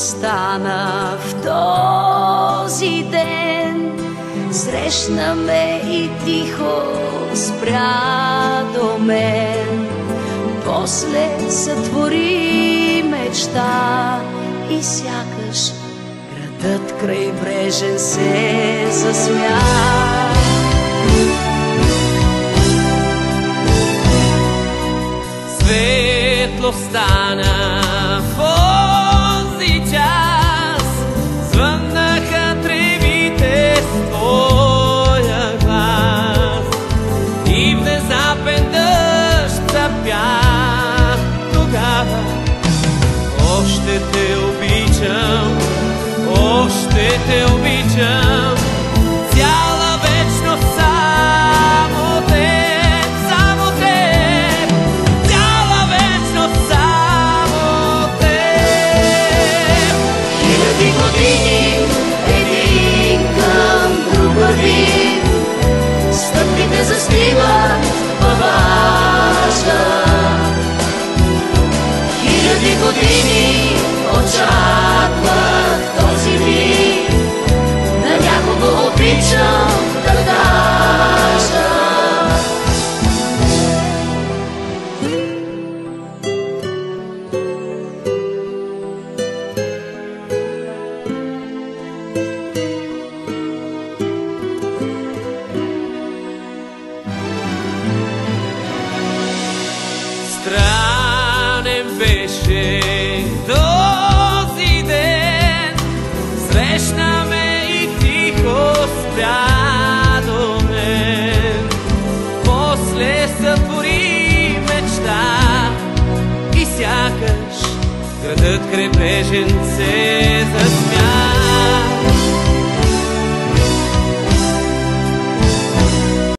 стана в този ден. Срещна ме и тихо спря до мен. После сътвори мечта и сякаш градът крайбрежен се засмя. Светло стана в този час, звъннаха тревите с твоя глас и внезапен дъжд запя. Тогава още те обичам, още те обичам, цяла вечност само теб, само теб, цяла вечност само теб. Хиляди години един към друг вървим, стъпките застиват във ваша. Хиляди години очаквах този миг, на някого обичам да кажа. Странен беше този ден, срещна ме и тихо спря до мен. После сътвори мечта и сякаш градът крайбрежен се засмя.